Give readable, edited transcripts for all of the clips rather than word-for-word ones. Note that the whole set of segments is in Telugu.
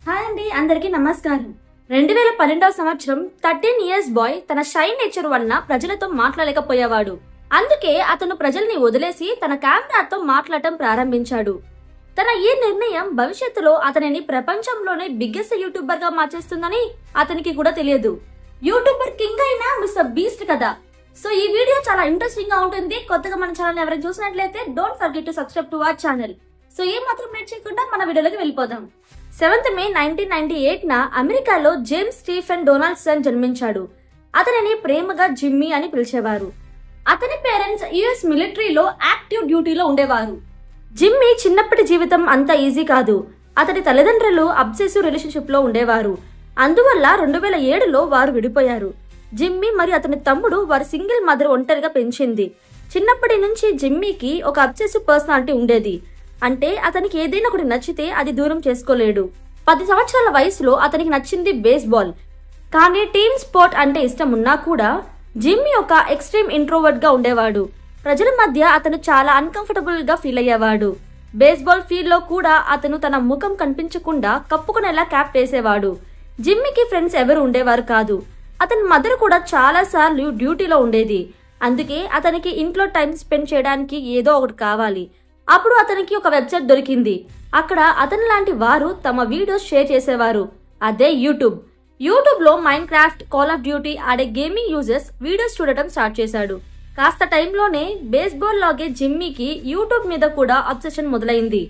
హాయ్ అండి, అందరికీ నమస్కారం. 2012వ సంవత్సరం 13 ఇయర్స్ బాయ్ తన షై నేచర్ వలన ప్రజలతో మాట్లాడలేకపోయేవాడు. అందుకే అతను ప్రజల్ని వదిలేసి తన కెమెరాతో మాట్లాడటం ప్రారంభించాడు. తన ఈ నిర్ణయం భవిష్యత్తులో అతనిని ప్రపంచంలోనే బిగ్గెస్ట్ యూట్యూబర్ గా మార్చేస్తుందని అతనికి కూడా తెలియదు. యూట్యూబర్ కింగ్ అయిన మిస్టర్ బీస్ట్ కదా. సో ఈ వీడియో చాలా ఇంట్రెస్టింగ్ గా ఉంటుంది. కొత్తగా మన ఛానల్ ఎవరైనా చూసినట్లయితే don't forget to subscribe to our channel. So ఏం మాత్రం లేట్ చేయకుండా మన వీడియోలోకి వెళ్ళిపోదాం. 7th May 1998 అమెరికాలో జేమ్స్ స్టీఫెన్ డొనాల్డ్సన్ జన్మించాడు. అతనిని ప్రేమగా జిమ్మీ అని పిలిచేవారు. అతని పేరెంట్స్ యుఎస్ మిలిటరీలో యాక్టివ్ డ్యూటీలో ఉండేవారు. జిమ్మీ చిన్నప్పటి జీవితం అంత ఈజీ కాదు. అతని తల్లిదండ్రులు అబ్సెసివ్ రిలేషన్షిప్ లో ఉండేవారు. అందువల్ల 2007లో వారు విడిపోయారు. జిమ్మీ మరియు అతని తమ్ముడు వారి సింగిల్ మదర్ ఒంటరిగా పెంచింది. చిన్నప్పటి నుంచి జిమ్మీకి ఒక అబ్సెసివ్ పర్సనాలిటీ ఉండేది. అంటే అతనికి ఏదైనా ఒకటి నచ్చితే అది దూరం చేసుకోలేడు. 10 సంవత్సరాల వయసులో అతనికి నచ్చింది బేస్బాల్. కానీ టీమ్ స్పోర్ట్ అంటే ఇష్టం ఉన్నా కూడా జిమ్మీ ఒక ఎక్స్ట్రీమ్ ఇంట్రోవర్ట్ గా ఉండేవాడు. ప్రజల మధ్య అతను చాలా అన్కంఫర్టబుల్ గా ఫీల్ అయ్యేవాడు. బేస్బాల్ ఫీల్డ్ లో కూడా అతను తన ముఖం కనిపించకుండా కప్పుకునేలా క్యాప్ వేసేవాడు. జిమ్మీకి ఫ్రెండ్స్ ఎవరు ఉండేవారు కాదు. అతని మదర్ కూడా చాలా సార్లు డ్యూటీలో ఉండేది. అందుకే అతనికి ఇంట్లో టైం స్పెండ్ చేయడానికి ఏదో ఒకటి కావాలి. అప్పుడు అతనికి ఒక వెబ్సైట్ దొరికింది. అక్కడ అతని లాంటి వారు తమ వీడియోస్ షేర్ చేసేవారు. అదే యూట్యూబ్. యూట్యూబ్ లో Minecraft, call of duty ఆడే గేమింగ్ యూజర్స్ వీడియోస్ చూడటం స్టార్ట్ చేశాడు. కాస్త టైంలోనే బేస్బాల్ లాగే జిమ్మీకి యూట్యూబ్ మీద కూడా అబ్సెషన్ మొదలైంది.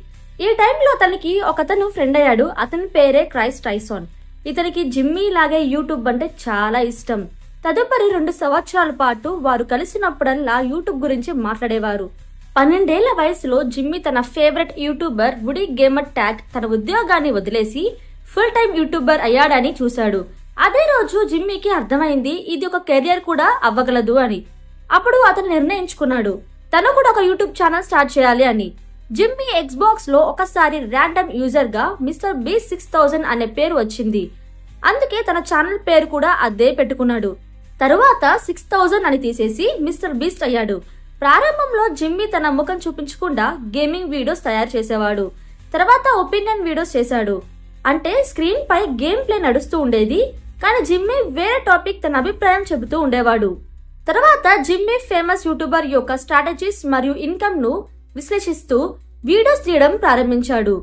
ఈ టైంలో తనకి ఒకతను ఫ్రెండ్ అయ్యాడు. అతని పేరే క్రైస్ టైసన్. ఇతనికి జిమ్మీ లాగే యూట్యూబ్ అంటే చాలా ఇష్టం. తదుపరి 2 సంవత్సరాల పాటు వారు కలిసినప్పుడల్లా యూట్యూబ్ గురించి మాట్లాడేవారు. 12 ఏళ్ల వయసులో జిమ్మీ తన favourite YouTuber woody gamer tag తన ఉద్యోగాన్ని వదిలేసి ఫుల్ టైం యూట్యూబర్ అయ్యాడని చూశాడు. అదే రోజు జిమ్మీకి అర్థమైంది ఇది ఒక కెరియర్ కూడా అవ్వగలదు అని. అప్పుడు అతను నిర్ణయించుకున్నాడు తను కూడా ఒక యూట్యూబ్ ఛానల్ స్టార్ట్ చేయాలి అని. జిమ్మీ ఎక్స్బాక్స్ లో ఒకసారి ర్యాండమ్ యూజర్ గా మిస్టర్ బీస్ట్ 6000 అనే పేరు వచ్చింది. అందుకే తన ఛానల్ పేరు కూడా అదే పెట్టుకున్నాడు. తరువాత 6000 అని తీసేసి మిస్టర్ బీస్ట్ అయ్యాడు. ప్రారంభంలో జిమ్మీ తన ముఖం చూపించకుండా గేమింగ్ వీడియోస్ తయారు చేసేవాడు. తర్వాత ఒపీనియన్ వీడియోస్ చేశాడు. అంటే స్క్రీన్ పై గేమ్ ప్లే నడుస్తూ ఉండేది, కానీ జిమ్మీ వేరే టాపిక్ తన అభిప్రాయం చెబుతూ ఉండేవాడు. తర్వాత జిమ్మీ ఫేమస్ యూట్యూబర్ యొక్క స్ట్రాటజీస్ మరియు ఇన్కమ్ ను విశ్లేషిస్తూ వీడియోస్ తీయడం ప్రారంభించాడు.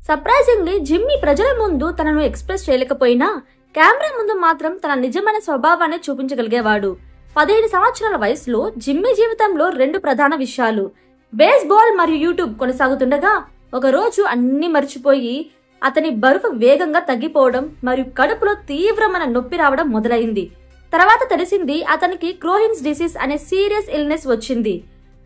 సర్ప్రైజింగ్లీ జిమ్మీ ప్రజల ముందు తనను ఎక్స్ప్రెస్ చేయలేకపోయినా కెమెరా ముందు మాత్రం తన నిజమైన స్వభావాన్ని చూపించగలిగేవాడు. 15 సంవత్సరాల వయసులో జిమ్మీ జీవితంలో 2 ప్రధాన విషయాలు బేస్బాల్ మరియు యూట్యూబ్ కొనసాగుతుండగా ఒక రోజు అన్ని మర్చిపోయి అతని బరువు వేగంగా తగ్గిపోవడం మరియు కడుపులో తీవ్రమైన నొప్పి రావడం మొదలైంది. తర్వాత తెలిసింది అతనికి క్రోహిన్స్ డిసీజ్ అనే సీరియస్ ఇల్నెస్ వచ్చింది.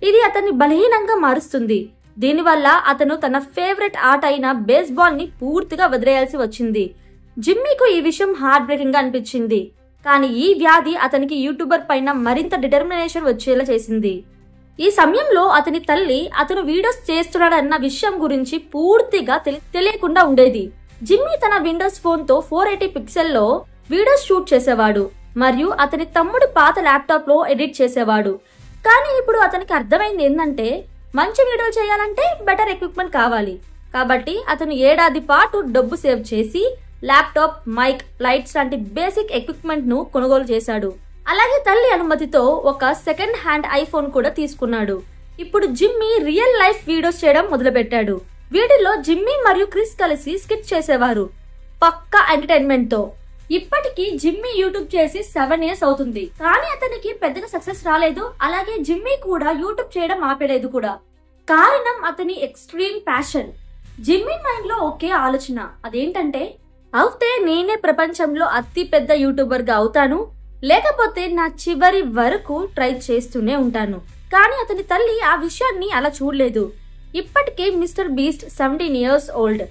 ఇది అతన్ని బలహీనంగా మారుస్తుంది. దీనివల్ల అతను తన ఫేవరెట్ ఆట అయిన బేస్బాల్ ని పూర్తిగా వదిలేయాల్సి వచ్చింది. జిమ్మీకు ఈ విషయం హార్ట్ బ్రేకింగ్ గా అనిపించింది. కానీ ఈ వ్యాధి అతనికి యూట్యూబర్ పైన మరింత డిటర్మినేషన్ వచ్చేలా చేసింది. ఈ సమయంలో అతని తల్లి అతను వీడియోస్ చేస్తున్నాడన్న విషయం గురించి పూర్తిగా తెలియకుండా ఉండేది. జిమ్మీ తన విండోస్ ఫోన్ తో 480 పిక్సెల్లో వీడియోస్ షూట్ చేసేవాడు మరియు అతని తమ్ముడు పాత ల్యాప్టాప్ లో ఎడిట్ చేసేవాడు. కానీ ఇప్పుడు అతనికి అర్థమైంది ఏంటంటే మంచి వీడియోలు చేయాలంటే బెటర్ ఎక్విప్మెంట్ కావాలి. కాబట్టి అతను ఏడాది పాటు డబ్బు సేవ్ చేసి ల్యాప్టాప్, మైక్, లైట్స్ లాంటి బేసిక్ ఎక్విప్మెంట్ ను కొనుగోలు చేశాడు. అలాగే తల్లి అనుమతితో ఒక సెకండ్ హ్యాండ్ ఐఫోన్ కూడా తీసుకున్నాడు. ఇప్పుడు జిమ్మీ రియల్ లైఫ్ వీడియోస్ చేయడం మొదలుపెట్టాడు. వీటిలో జిమ్మీ మరియు క్రిస్ కలిసి స్కిట్ చేసేవారు, పక్కా ఎంటర్టైన్మెంట్ తో. ఇప్పటికీ జిమ్మీ యూట్యూబ్ చేసి 7 ఇయర్స్ అవుతుంది. కానీ అతనికి పెద్దగా సక్సెస్ రాలేదు. అలాగే జిమ్మీ కూడా యూట్యూబ్ చేయడం ఆపేలేదు కూడా. కారణం అతని ఎక్స్ట్రీమ్ ప్యాషన్. జిమ్మీ మైండ్ లో ఒకే ఆలోచన, అదేంటంటే అవుతే నేనే ప్రపంచంలో అతి పెద్ద యూట్యూబర్ గా అవుతాను, లేకపోతే నా చివరి వరకు ట్రై చేస్తూనే ఉంటాను. కానీ అతని తల్లి ఆ విషయాన్ని అలా చూడలేదు. ఇప్పటికే మిస్టర్ బీస్ట్ 17 ఇయర్స్ ఓల్డ్.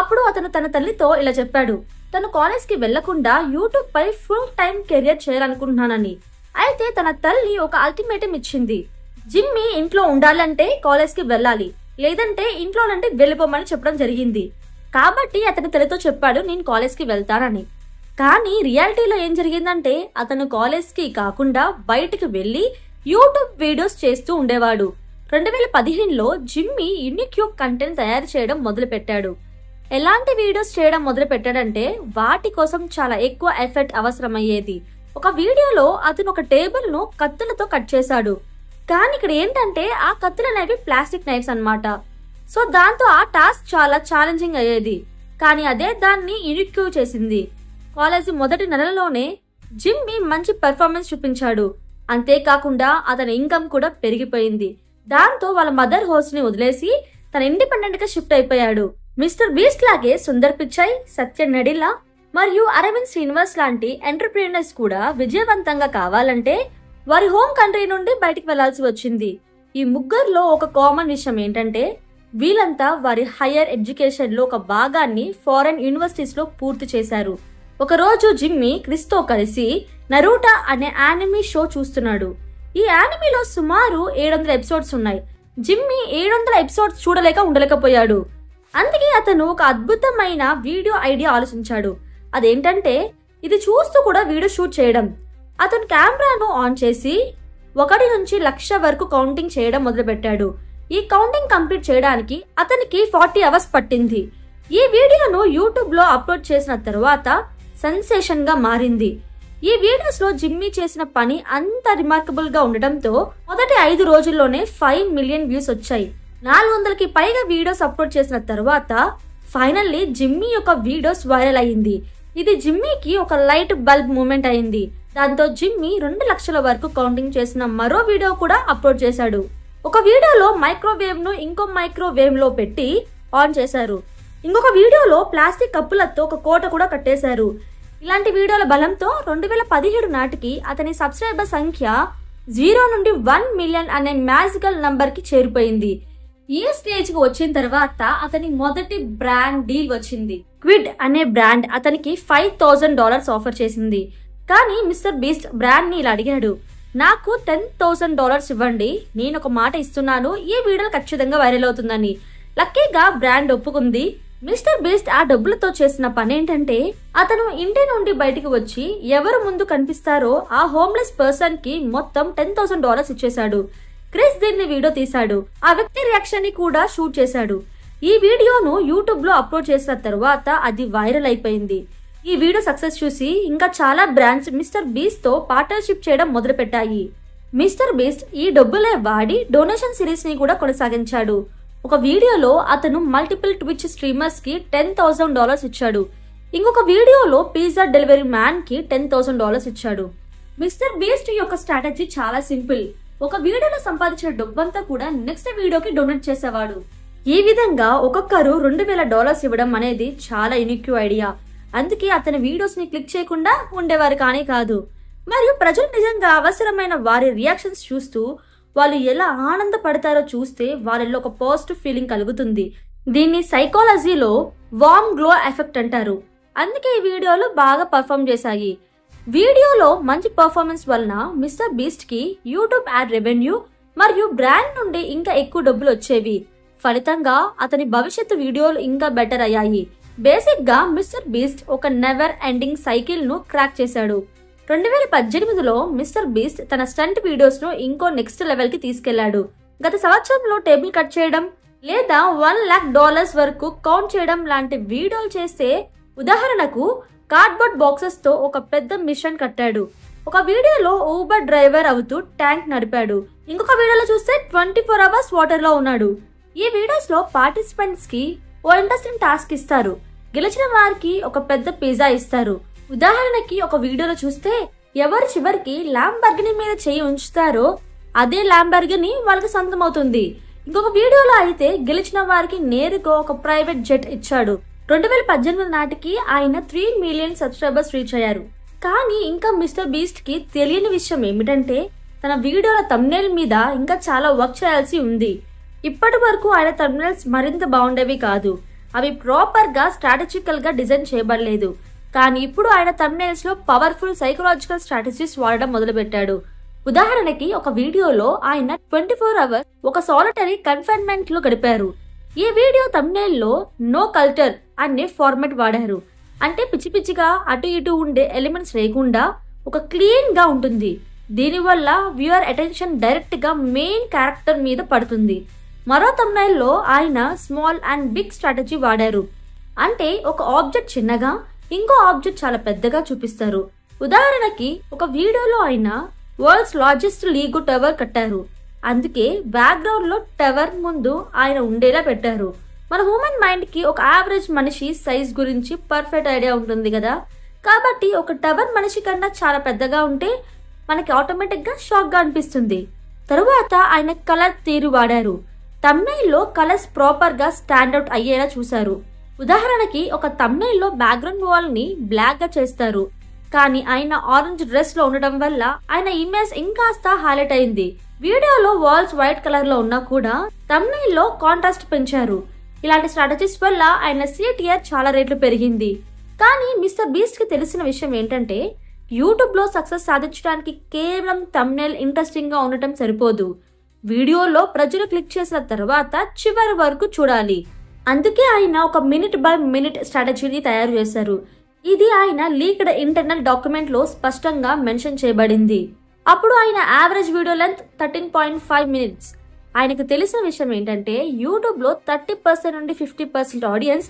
అప్పుడు అతను తన తల్లితో ఇలా చెప్పాడు, తను కాలేజ్ కి వెళ్లకుండా యూట్యూబ్ పై ఫుల్ టైం కెరియర్ చేయాలనుకుంటున్నానని. అయితే తన తల్లి ఒక అల్టిమేటం ఇచ్చింది. జిమ్మీ ఇంట్లో ఉండాలంటే కాలేజ్ కి వెళ్ళాలి, లేదంటే ఇంట్లోనంటే వెళ్ళిపోమని చెప్పడం జరిగింది. కాబట్టి అతని తల్లితో చెప్పాడు నేను కాలేజ్ కి వెళ్తానని. కానీ రియాలిటీలో ఏం జరిగిందంటే అతను కాలేజ్ కి కాకుండా బయటికి వెళ్లి యూట్యూబ్ వీడియోస్ చేస్తూ ఉండేవాడు. 2015లో జిమ్మీ యూనిక్యూబ్ కంటెంట్ తయారు చేయడం మొదలు పెట్టాడు. ఎలాంటి వీడియోస్ చేయడం మొదలు పెట్టాడంటే వాటి కోసం చాలా ఎక్కువ ఎఫర్ట్ అవసరమయ్యేది. ఒక వీడియోలో అతను ఒక టేబుల్ ను కత్తులతో కట్ చేశాడు. కానీ ఇక్కడ ఏంటంటే ఆ కత్తులు అనేవి ప్లాస్టిక్ నైఫ్స్ అన్నమాట. సో దాంతో ఆ టాస్క్ చాలా ఛాలెంజింగ్ అయ్యేది. కానీ అదే దాన్ని యూనిక్ చేసింది. కాలేజీ మొదటి నెలలోనే జిమ్మీ మంచి పెర్ఫార్మెన్స్ చూపించాడు. అంతేకాకుండా అతని ఇన్కమ్ కూడా పెరిగిపోయింది. దాంతో వాళ్ళ మదర్ హౌస్ ని వదిలేసి తన ఇండిపెండెంట్ గా షిఫ్ట్ అయిపోయాడు. మిస్టర్ బీస్ట్ లాగే సుందర్ పిచాయ్, సత్య నడిల్లా మరియు అరవింద్ శ్రీనివాస్ లాంటి ఎంటర్‌ప్రెన్యూర్స్ కూడా విజయవంతంగా కావాలంటే వారి హోమ్ కంట్రీ నుండి బయటికి వెళ్లాల్సి వచ్చింది. ఈ ముగ్గురులో ఒక కామన్ విషయం ఏంటంటే వీళ్ళంతా వారి హైయర్ ఎడ్యుకేషన్ లో ఒక భాగాన్ని ఫారెన్ యూనివర్సిటీస్ లో పూర్తి చేశారు. ఒక రోజు జిమ్మీ క్రిస్ తో కలిసి నరూటో అనే యానిమీ షో చూస్తున్నాడు. ఈ యానిమీలో సుమారు 700 ఎపిసోడ్స్ ఉన్నాయి. జిమ్మీ 700 ఎపిసోడ్స్ చూడలేక ఉండలేకపోయాడు. అందుకే అతను ఒక అద్భుతమైన వీడియో ఐడియా ఆలోచించాడు. అదేంటంటే ఇది చూస్తూ కూడా వీడియో షూట్ చేయడం. అతను కెమెరాను ఆన్ చేసి 1 నుంచి 1,00,000 వరకు కౌంటింగ్ చేయడం మొదలుపెట్టాడు. ఈ కౌంటింగ్ కంప్లీట్ చేయడానికి అతనికి 40 అవర్స్ పట్టింది. ఈ వీడియోను యూట్యూబ్ లో అప్లోడ్ చేసిన తర్వాత సెన్సేషన్ గా మారింది. ఈ వీడియోస్ లో జిమ్మీ చేసిన పని అంత రిమార్కబుల్ గా ఉండటంతో మొదటి 5 రోజుల్లోనే 5 మిలియన్ వ్యూస్ వచ్చాయి. 400కి పైగా వీడియోస్ అప్లోడ్ చేసిన తర్వాత ఫైనల్లీ జిమ్మీ యొక్క వీడియోస్ వైరల్ అయింది. ఇది జిమ్మీకి ఒక లైట్ బల్బ్ మూమెంట్ అయింది. దాంతో జిమ్మీ 2 లక్షల వరకు కౌంటింగ్ చేసిన మరో వీడియో కూడా అప్లోడ్ చేశాడు. ఒక వీడియోలో మైక్రోవేవ్ ను ఇంకో మైక్రోవేవ్ లో పెట్టి ఆన్ చేశారు. ఇంకొక వీడియోలో ప్లాస్టిక్ కప్పులతో ఒక కోట కూడా కట్టేశారు. ఇలాంటి వీడియోల బలంతో 2017 నాటికి అతని సబ్స్క్రైబర్ సంఖ్య 0 నుండి 1 మిలియన్ అనే మ్యాజికల్ నంబర్ కి చేరిపోయింది. ఈ స్టేజ్ కి వచ్చిన తర్వాత అతని మొదటి బ్రాండ్ డీల్ వచ్చింది. క్విడ్ అనే బ్రాండ్ అతనికి $5,000 ఆఫర్ చేసింది. కానీ మిస్టర్ బీస్ట్ బ్రాండ్ ని ఇలా అడిగాడు, నాకు $10,000 ఇవ్వండి, నేను ఒక మాట ఇస్తున్నాను, ఈ వీడియో ఖచ్చితంగా వైరల్ అవుతుందని. లక్కీగా బ్రాండ్ ఒప్పుకుంది. మిస్టర్ బీస్ట్ ఆ డబ్బులతో చేసిన పని ఏంటంటే అతను ఇంటి నుండి బయటికి వచ్చి ఎవరు ముందు కనిపిస్తారో ఆ హోమ్లెస్ పర్సన్ కి మొత్తం $10,000 ఇచ్చేశాడు. క్రిస్ దీన్ని వీడియో తీశాడు. ఆ వ్యక్తి రియాక్షన్ ని కూడా షూట్ చేశాడు. ఈ వీడియోను యూట్యూబ్ లో అప్లోడ్ చేసిన తర్వాత అది వైరల్ అయిపోయింది. ఈ వీడియో సక్సెస్ చూసి ఇంకా చాలా బ్రాండ్స్ మిస్టర్ బీస్ట్ తో పార్ట్నర్షిప్ చేయడం మొదలు పెట్టాయి. మిస్టర్ బీస్ట్ ఈ డబ్బులే వాడి డొనేషన్ సిరీస్ ని కూడా కొనసాగించాడు. ఒక వీడియోలో అతను మల్టిపుల్ ట్విచ్ స్ట్రీమర్స్ కి $10,000 ఇచ్చాడు. ఇంకొక వీడియోలో పిజ్జా డెలివరీ మ్యాన్ కి $10,000 ఇచ్చాడు. మిస్టర్ బీస్ట్ యొక్క స్ట్రాటజీ చాలా సింపుల్. ఒక వీడియోలో సంపాదించిన డబ్బంతా కూడా నెక్స్ట్ వీడియోకి డొనేట్ చేసేవాడు. ఈ విధంగా ఒక్కొక్కరు $2,000 ఇవ్వడం అనేది చాలా యూనిక్ ఐడియా. అందుకే అతని వీడియోస్ ని క్లిక్ చేయకుండా ఉండేవారు కానీ కాదు. మరియు ప్రజలు నిజంగా అవసరమైన వారి రియాక్షన్స్ చూస్తూ వాళ్ళు ఎలా ఆనందపడతారో చూస్తే వాళ్ళలో ఒక పాజిటివ్ ఫీలింగ్ కలుగుతుంది. దీన్ని సైకాలజీలో వార్మ్ గ్లో ఎఫెక్ట్ అంటారు. అందుకే ఈ వీడియోలు బాగా పర్ఫామ్ చేశాయి. వీడియోలో మంచి పర్ఫార్మెన్స్ వలన మిస్టర్ బీస్ట్ కి యూట్యూబ్ యాడ్ రెవెన్యూ మరియు బ్రాండ్ నుండి ఇంకా ఎక్కువ డబ్బులు వచ్చేవి. ఫలితంగా అతని భవిష్యత్తు వీడియోలు ఇంకా బెటర్ అయ్యాయి. బేసిక్ గా మిస్టర్ బీస్ట్ ఒక నెవర్ ఎండింగ్ సైకిల్ ను క్రాక్ చేశాడు. 2018లో మిస్టర్ బీస్ట్ తన స్టంట్ వీడియోస్ ను ఇంకో నెక్స్ట్ లెవెల్ కి తీసుకెళ్లాడు. గత సంవత్సరంలో టేబుల్ కట్ చేయడం లేదా $1,00,000 వరకు కౌంట్ చేయడం లాంటి వీడియోలు చేస్తే, ఉదాహరణకు కార్డ్బోర్డ్ బాక్సెస్ తో ఒక పెద్ద మిషన్ కట్టాడు. ఒక వీడియోలో ఊబర్ డ్రైవర్ అవుతూ ట్యాంక్ నడిపాడు. ఇంకొక వీడియోలో చూస్తే 24 అవర్స్ వాటర్ లో ఉన్నాడు. ఈ వీడియోస్ లో పార్టిసిపెంట్స్ కి ఓ ఇంట్రెస్టింగ్ టాస్క్ ఇస్తారు. గెలిచిన వారికి ఒక పెద్ద పిజ్జా ఇస్తారు. ఉదాహరణకి ఒక వీడియోలో చూస్తే ఎవరు చివరికి ల్యాంబర్గిని మీద చేయి ఉంచుతారో అదే ల్యాంబర్గిని వాళ్ళకి సొంతమవుతుంది. ఇంకొక వీడియోలో అయితే గెలిచిన వారికి నేరుగా ఒక ప్రైవేట్ జెట్ ఇచ్చాడు. 2018 నాటికి ఆయన 3 మిలియన్ సబ్స్క్రైబర్స్ రీచ్ అయ్యారు. కానీ ఇంకా మిస్టర్ బీస్ట్ కి తెలియని విషయం ఏమిటంటే తన వీడియోల థంబ్నెయిల్ మీద ఇంకా చాలా వర్క్ చేయాల్సి ఉంది. ఇప్పటి వరకు ఆయన థంబ్నెయిల్స్ మరింత బాగుండేవి కాదు. అవి ప్రాపర్ గా స్ట్రాటజికల్ గా డిజైన్ చేయబడలేదు. కానీ ఇప్పుడు ఆయన థంబ్నెయిల్స్ లో పవర్ఫుల్ సైకలాజికల్ స్ట్రాటజీస్ వాడడం మొదలు పెట్టాడు. ఉదాహరణకి ఒక వీడియోలో ఆయన 24 అవర్స్ ఒక సాలిటరీ కన్ఫైన్మెంట్ లో గడిపారు. ఈ వీడియో థంబ్నెయిల్ లో నో కల్చర్ అనే ఫార్మాట్ వాడారు. అంటే పిచ్చి పిచ్చిగా అటు ఇటు ఉండే ఎలిమెంట్స్ లేకుండా ఒక క్లీన్ గా ఉంటుంది. దీనివల్ల వ్యూయర్ అటెన్షన్ డైరెక్ట్ గా మెయిన్ క్యారెక్టర్ మీద పడుతుంది. మరో థంబ్నెయిల్ లో ఆయన స్మాల్ అండ్ బిగ్ స్ట్రాటజీ వాడారు. అంటే ఒక ఆబ్జెక్ట్ చిన్నగా ఇంకో ఆబ్జెక్ట్ చాలా పెద్దగా చూపిస్తారు. ఉదాహరణకి ఒక వీడియోలో ఆయన వరల్డ్స్ లార్జెస్ట్ లీగు టవర్ కట్టారు. అందుకే బ్యాక్గ్రౌండ్ లో టవర్ ముందు ఆయన ఉండేలా పెట్టారు. మన హ్యూమన్ మైండ్ కి ఒక యావరేజ్ మనిషి సైజ్ గురించి పర్ఫెక్ట్ ఐడియా ఉంటుంది కదా. కాబట్టి ఒక టవర్ మనిషి కన్నా చాలా పెద్దగా ఉంటే మనకి ఆటోమేటిక్ గా షాక్ గా అనిపిస్తుంది. తరువాత ఆయన కలర్ తీరు వాడారు. థంబ్నెయిల్ లో కలర్స్ ప్రాపర్ గా స్టాండ్అవుట్ అయ్యేలా చూశారు. ఉదాహరణకి ఒక థంబ్నెయిల్ లో బ్యాక్గ్రౌండ్ వాల్ ని బ్లాక్ గా చేస్తారు. కానీ ఆయన ఆరెంజ్ డ్రెస్ లో ఉండడం వల్ల ఆయన ఇమేజ్ ఇంకాస్త హైలైట్ అయింది. వీడియోలో వాల్స్ వైట్ కలర్ లో ఉన్నా కూడా థంబ్నెయిల్ లో కాంట్రాస్ట్ పెంచారు. ఇలాంటి స్ట్రాటజీస్ వల్ల ఆయన సిటిఆర్ చాలా రేట్లు పెరిగింది. కానీ మిస్టర్ బీస్ట్ కి తెలిసిన విషయం ఏంటంటే యూట్యూబ్ లో సక్సెస్ సాధించడానికి కేవలం థంబ్నెయిల్ ఇంట్రెస్టింగ్ గా ఉండటం సరిపోదు. వీడియోలో ప్రజలు క్లిక్ చేసిన తర్వాత చివరి వరకు చూడాలి. అందుకే ఆయన ఒక మినిట్ బై మినిట్ స్ట్రాటజీని తయారు చేశారు. ఇది ఆయన లీక్డ్ ఇంటర్నల్ డాక్యుమెంట్ లో స్పష్టంగా మెన్షన్ చేయబడింది. అప్పుడు ఆయన యావరేజ్ వీడియో లెంత్ 13.5 minutes. ఆయనకు తెలిసిన విషయం ఏంటంటే యూట్యూబ్ లో 30% నుండి 50% ఆడియన్స్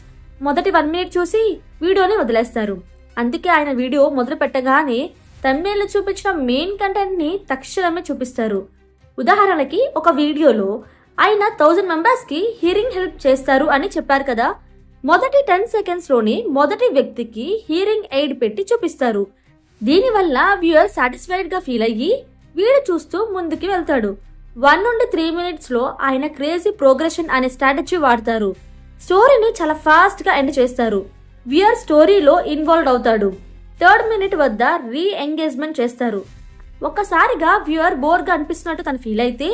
మొదటి 1 minute చూసి వీడియోని వదిలేస్తారు. అందుకే ఆయన వీడియో మొదలు పెట్టగానే థంబ్నెయిల్ లో చూపించిన మెయిన్ కంటెంట్ ని తక్షణమే చూపిస్తారు. ఉదాహరణకి ఒక వీడియోలో ఆయన 1000 మెంబర్స్ కి హియరింగ్ హెల్ప్ చేస్తారు అని చెప్పారు కదా. మొదటి 10 seconds లోనే మొదటి వ్యక్తికి హియరింగ్ ఎయిడ్ పెట్టి చూపిస్తారు. దీనివల్ల వ్యూయర్ సాటిస్ఫైడ్ గా ఫీల్ అయ్యి వీడియో చూస్తూ ముందుకు వెళ్తాడు. 1 నుండి 3 minutes లో ఆయన క్రేజీ ప్రోగ్రెషన్ అనే స్ట్రాటజీ వాడతారు. స్టోరీని చాలా ఫాస్ట్ గా ఎండ్ చేస్తారు. వ్యూయర్ స్టోరీలో ఇన్వాల్వ్ అవుతాడు. 3rd minute వద్ద రీ ఎంగేజ్మెంట్ చేస్తారు. ఒక్కసారిగా వ్యూయర్ బోర్ గా అనిపిస్తున్నట్టు తను ఫీల్ అయితే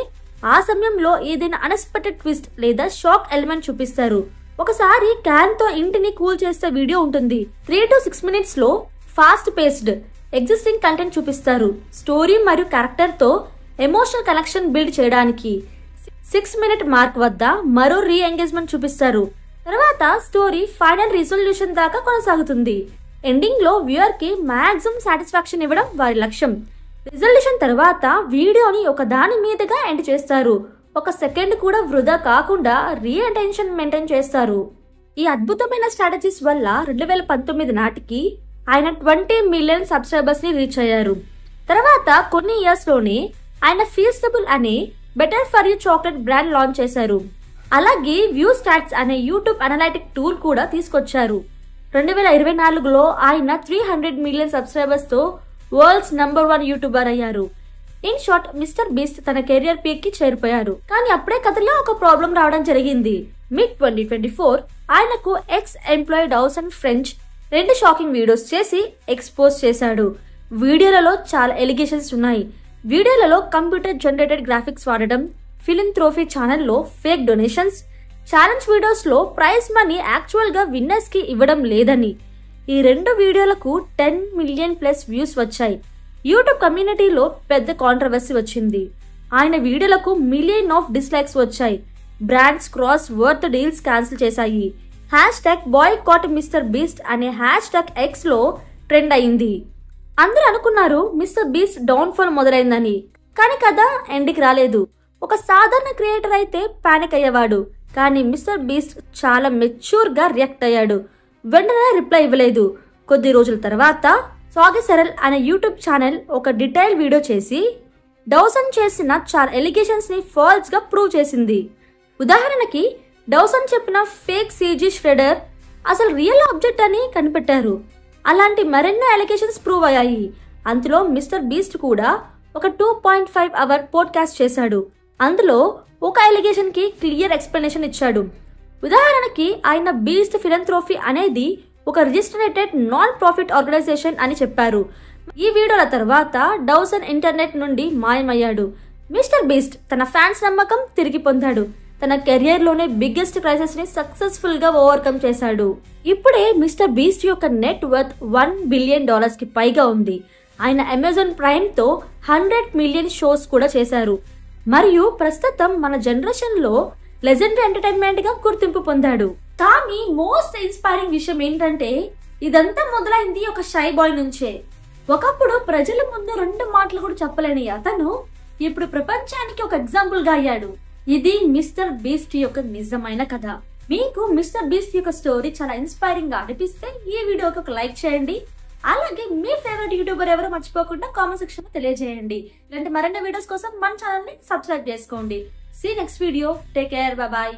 ఆ సమయంలో ఏదైనా అన్ఎక్స్పెక్టెడ్ ట్విస్ట్ లేదా షాక్ ఎలిమెంట్ చూపిస్తారు. ఒకసారి క్యాన్ తో ఇంటిని కూల్ చేసే వీడియో ఉంటుంది. 3 to 6 minutes లో ఫాస్ట్ పేస్డ్ ఎగ్జిస్టింగ్ కంటెంట్ చూపిస్తారు. స్టోరీ మరియు క్యారెక్టర్ తో ఎమోషనల్ కనెక్షన్ బిల్డ్ చేయడానికి 6 minute మార్క్ వద్ద మరో రీ ఎంగేజ్మెంట్ చూపిస్తారు. తర్వాత స్టోరీ ఫైనల్ రిజల్యూషన్ దాకా కొనసాగుతుంది. ఎండింగ్ లో వ్యూయర్ కి మాక్సిమం సాటిస్ఫాక్షన్ ఇవ్వడం వారి లక్ష్యం. రిజల్యూషన్ తర్వాత వీడియోని ఒక దాని మీదుగా ఎండ్ చేస్తారు. 1 second కూడా వృధా కాకుండా రీ అటెన్షన్ మెయింటైన్ చేస్తారు. ఈ అద్భుతమైన స్ట్రాటజీస్ వల్ల 2019 నాటికి ఆయన 20 million సబ్స్క్రైబర్స్ ని రీచ్ అయ్యారు. తర్వాత కొన్ని ఇయర్స్ లోనే ఆయన ఫీస్టబుల్ అనే better for you chocolate brand launch చేశారు. అలాగే వ్యూ స్టాట్స్ అనే యూట్యూబ్ అనలైటిక్ టూల్ కూడా తీసుకొచ్చారు. 2024లో ఆయన 300 million సబ్స్క్రైబర్స్ తో వరల్డ్స్ నంబర్ 1 యూట్యూబర్ అయ్యారు. ఇన్ షార్ట్ మిస్టర్ బీస్ట్ తన కెరియర్ పీక్ కి చేరిపోయారు. కానీ అప్పుడే కథలో ఒక ప్రాబ్లం రావడం జరిగింది. మిడ్ 2024 ఆయనకు ex employee Dowson French 2 shocking videos చేసి ఎక్స్పోజ్ చేశాడు. వీడియోలలో చాలా ఎలిగేషన్స్ ఉన్నాయి. వీడియోలలో కంప్యూటర్ జనరేటెడ్ గ్రాఫిక్స్ వాడడం, ఫిలింథ్రోఫీ ఛానల్లో ఫేక్ డొనేషన్స్, ఛాలెంజ్ వీడియోస్ లో ప్రైజ్ మనీ యాక్చువల్ గా విన్నర్స్ కి ఇవ్వడం లేదని. ఈ 2 వీడియోలకు 10 million+ వ్యూస్ వచ్చాయి. యూట్యూబ్ కమ్యూనిటీలో పెద్ద కాంట్రవర్సీ వచ్చింది. ఆయన వీడియోలకు మిలియన్ ఆఫ్ డిస్లైక్స్ వచ్చాయి. Brands cross worth deals cancel చేశాయి. #బాయ్కాట్ మిస్టర్ బీస్ట్ అనే #X లో ట్రెండ్ అయింది. అందరూ అనుకున్నారు మిస్టర్ బీస్ట్ డౌన్ ఫాల్ మొదలైందని. కానీ కదా ఎండ్కి రాలేదు. ఒక సాధారణ క్రియేటర్ అయితే పానిక్ అయ్యేవాడు. కానీ మిస్టర్ బీస్ట్ చాలా మెచ్యూర్ గా రియాక్ట్ అయ్యాడు. వెంటనే రిప్లై ఇవ్వలేదు. కొద్ది రోజుల తర్వాత సాగి సెరల్ అనే యూట్యూబ్ ఛానల్ ఒక డీటెయిల్ వీడియో చేసి డౌసన్ చేసిన చాలా ఎలిగేషన్స్ ని ఫాల్స్ గా ప్రూవ్ చేసింది. ఉదాహరణకి డౌసన్ చెప్పిన ఫేక్ సీజీ ష్రెడర్ అసలు రియల్ ఆబ్జెక్ట్ అని కనిపెట్టారు. అలాంటి మరెన్నో ఎలిగేషన్స్ ప్రూవ్ అయ్యాయి. అందులో మిస్టర్ బీస్ట్ కూడా ఒక 2.5 hour పోడ్కాస్ట్ చేశాడు. అందులో ఒక ఎలిగేషన్ కి క్లియర్ ఎక్స్ప్లెనేషన్ ఇచ్చాడు. ఉదాహరణకి ఆయన బీస్ట్ ఫిలంథ్రోఫీ అనేది ఒక రిజిస్ట్రేటెడ్ నాన్ ప్రాఫిట్ ఆర్గనైజేషన్ అని చెప్పారు. ఈ వీడియోల తర్వాత డౌసన్ ఇంటర్నెట్ నుండి మాయమయ్యాడు. మిస్టర్ బీస్ట్ తన ఫ్యాన్స్ నమ్మకం తిరిగి పొందాడు. తన కెరియర్ లోనే బిగ్గెస్ట్ క్రైసిస్ ని సక్సెస్ఫుల్ గా ఓవర్కమ్ చేశాడు. ఇప్పుడే మిస్టర్ బీస్ట్ యొక్క నెట్ వర్త్ $1 billion కి పైగా ఉంది. ఆయన అమెజాన్ ప్రైమ్ తో 100 million షోస్ కూడా చేశారు. మరియు ప్రస్తుతం మన జనరేషన్ లో లెజెండరీ ఎంటర్టైన్మెంట్ గా గుర్తింపు పొందాడు. కానీ మోస్ట్ ఇన్స్పైరింగ్ విషయం ఏంటంటే ఇదంతా మొదలైంది ఒక షై బాయ్ నుంచే. ఒకప్పుడు ప్రజల ముందు 2 మాటలు కూడా చెప్పలేని అతను ఇప్పుడు ప్రపంచానికి ఒక ఎగ్జాంపుల్ గా అయ్యాడు. ఇది మిస్టర్ బీస్ట్ యొక్క నిజమైన కథ. మీకు మిస్టర్ బీస్ట్ యొక్క స్టోరీ చాలా ఇన్స్పైరింగ్ గా అనిపిస్తే ఈ వీడియోకి ఒక లైక్ చేయండి. అలాగే మీ ఫేవరెట్ యూట్యూబర్ ఎవరో మర్చిపోకుండా కామెంట్ సెక్షన్ లో తెలియజేయండి. ఇలాంటి మరిన్ని వీడియోస్ కోసం మన ఛానల్ ని సబ్స్క్రైబ్ చేసుకోండి. See next video. Take care. Bye by.